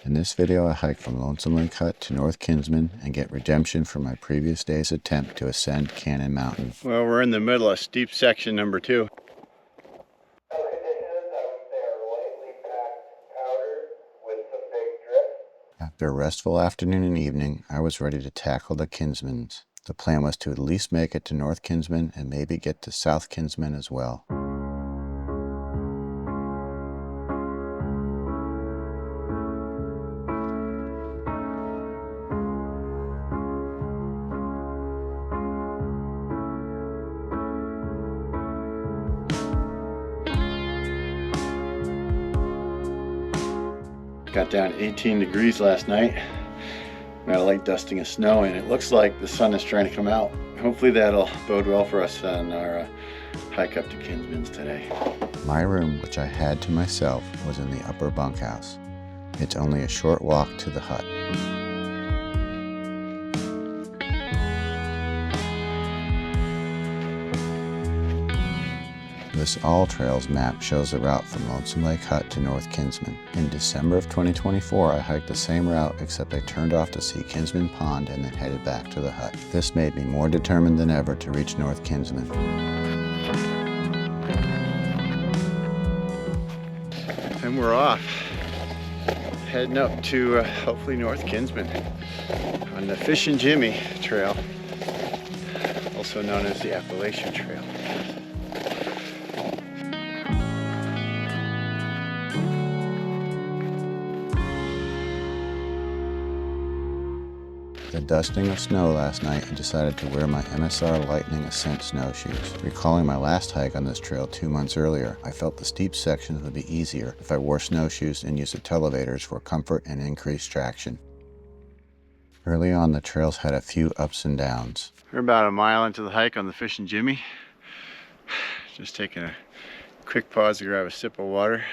In this video I hike from Lonesome Lake Hut to North Kinsman and get redemption for my previous day's attempt to ascend Cannon Mountain. Well, we're in the middle of steep section number 2. After a restful afternoon and evening, I was ready to tackle the Kinsmans. The plan was to at least make it to North Kinsman and maybe get to South Kinsman as well. Got down 18 degrees last night. Got a light dusting of snow and it looks like the sun is trying to come out. Hopefully that'll bode well for us on our hike up to Kinsman's today. My room, which I had to myself, was in the upper bunkhouse. It's only a short walk to the hut. This AllTrails map shows the route from Lonesome Lake Hut to North Kinsman. In December of 2024, I hiked the same route except I turned off to see Kinsman Pond and then headed back to the hut. This made me more determined than ever to reach North Kinsman. And we're off, heading up to hopefully North Kinsman on the Fish and Jimmy Trail, also known as the Appalachian Trail. The dusting of snow last night, I decided to wear my MSR Lightning Ascent snowshoes. Recalling my last hike on this trail 2 months earlier, I felt the steep sections would be easier if I wore snowshoes and used the televators for comfort and increased traction. Early on, the trails had a few ups and downs. We're about a mile into the hike on the Fish and Jimmy. Just taking a quick pause to grab a sip of water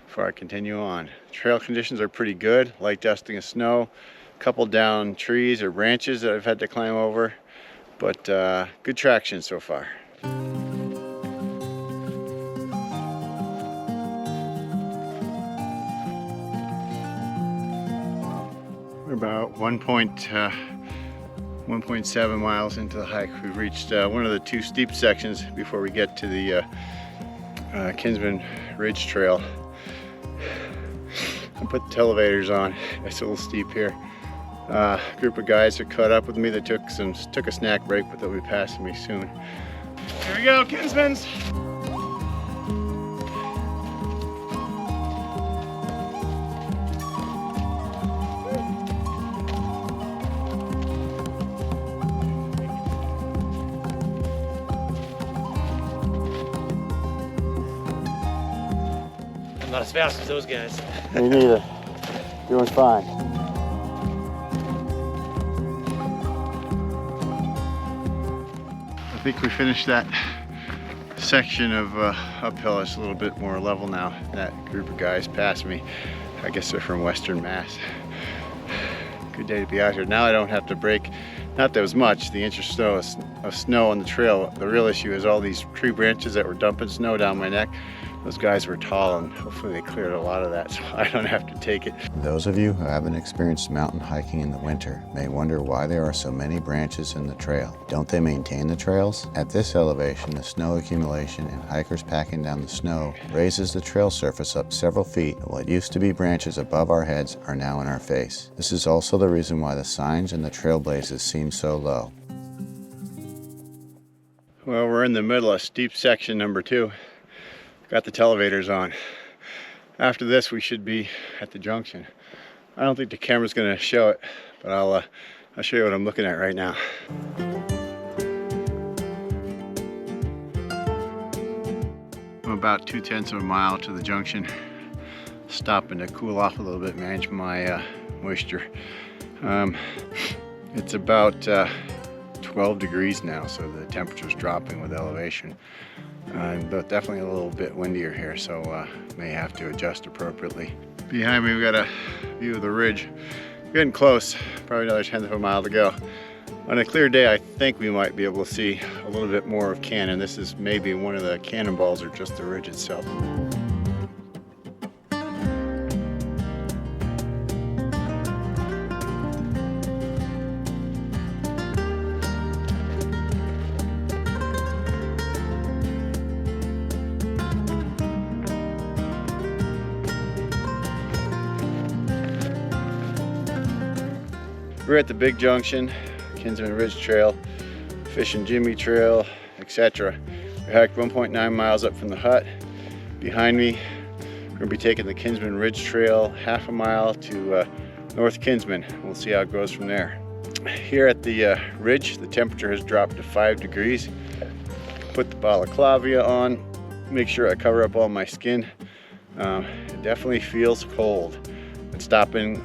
before I continue on. Trail conditions are pretty good, light dusting of snow. Couple down trees or branches that I've had to climb over, but good traction so far. We're about 1.7 miles into the hike. We've reached one of the 2 steep sections before we get to the Kinsman Ridge trail. I put the televators on. It's a little steep here. Group of guys are caught up with me that took a snack break, but they'll be passing me soon. Here we go, Kinsmans! I'm not as fast as those guys. Me neither. Doing fine. I think we finished that section of uphill. It's a little bit more level now. That group of guys passed me. I guess they're from Western Mass. Good day to be out here. Now I don't have to break, not that was much, the inch or so of snow on the trail. The real issue is all these tree branches that were dumping snow down my neck. Those guys were tall and hopefully they cleared a lot of that so I don't have to take it. Those of you who haven't experienced mountain hiking in the winter may wonder why there are so many branches in the trail. Don't they maintain the trails? At this elevation, the snow accumulation and hikers packing down the snow raises the trail surface up several feet, and what used to be branches above our heads are now in our face. This is also the reason why the signs and the trail blazes seem so low. Well, we're in the middle of steep section number 2. Got the televators on. After this, we should be at the junction. I don't think the camera's gonna show it, but I'll show you what I'm looking at right now. I'm about 2/10 of a mile to the junction. Stopping to cool off a little bit, manage my moisture. It's about 12 degrees now, so the temperature's dropping with elevation. But definitely a little bit windier here, so may have to adjust appropriately. Behind me we've got a view of the ridge. Getting close, probably another 1/10 of a mile to go. On a clear day, I think we might be able to see a little bit more of Cannon. This is maybe one of the cannonballs or just the ridge itself. We're at the big junction, Kinsman Ridge Trail, Fishing Jimmy Trail, etc. We hiked 1.9 miles up from the hut. Behind me, we're gonna be taking the Kinsman Ridge Trail half a mile to North Kinsman. We'll see how it goes from there. Here at the ridge, the temperature has dropped to 5 degrees. Put the balaclava on, make sure I cover up all my skin. It definitely feels cold. And stopping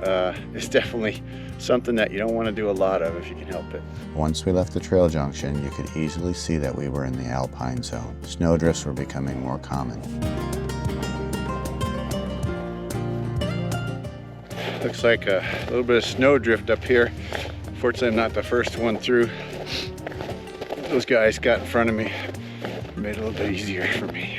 is definitely something that you don't want to do a lot of if you can help it. Once we left the trail junction, you could easily see that we were in the alpine zone. Snowdrifts were becoming more common. Looks like a little bit of snowdrift up here. Fortunately, I'm not the first one through. Those guys got in front of me. Made it a little bit easier for me.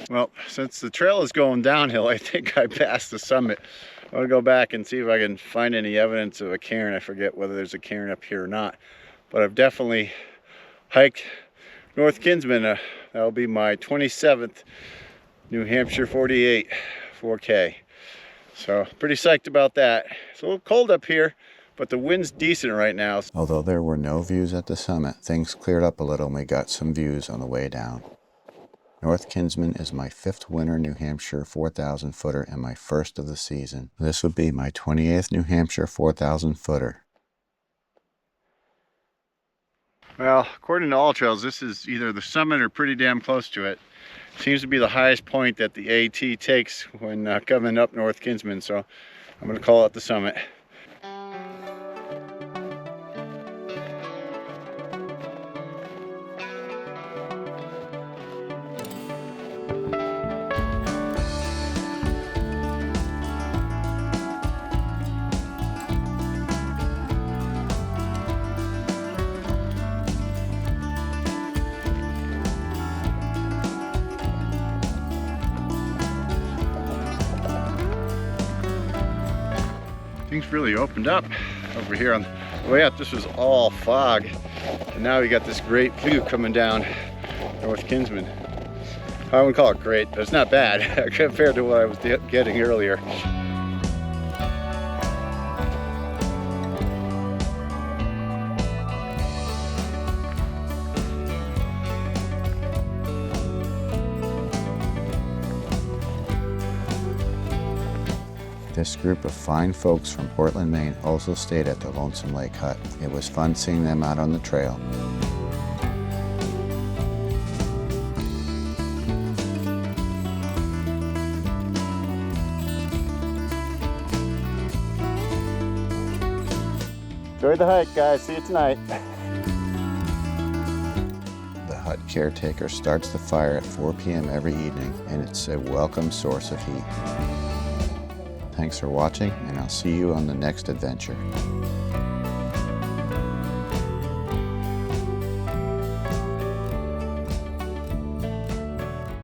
Well, since the trail is going downhill, I think I passed the summit. I'm gonna go back and see if I can find any evidence of a cairn. I forget whether there's a cairn up here or not, but I've definitely hiked North Kinsman. That'll be my 27th New Hampshire 48 4K. So pretty psyched about that. It's a little cold up here, but the wind's decent right now. Although there were no views at the summit, things cleared up a little and we got some views on the way down. North Kinsman is my 5th winter New Hampshire 4,000 footer and my first of the season. This would be my 28th New Hampshire 4,000 footer. Well, according to AllTrails, this is either the summit or pretty damn close to it. Seems to be the highest point that the AT takes when coming up North Kinsman, so I'm going to call it the summit. Things really opened up over here on the way up. This was all fog, and now we got this great view coming down North Kinsman. I wouldn't call it great, but it's not bad compared to what I was getting earlier. This group of fine folks from Portland, Maine also stayed at the Lonesome Lake Hut. It was fun seeing them out on the trail. Enjoy the hike, guys. See you tonight. The hut caretaker starts the fire at 4 p.m. every evening, and it's a welcome source of heat. Thanks for watching, and I'll see you on the next adventure.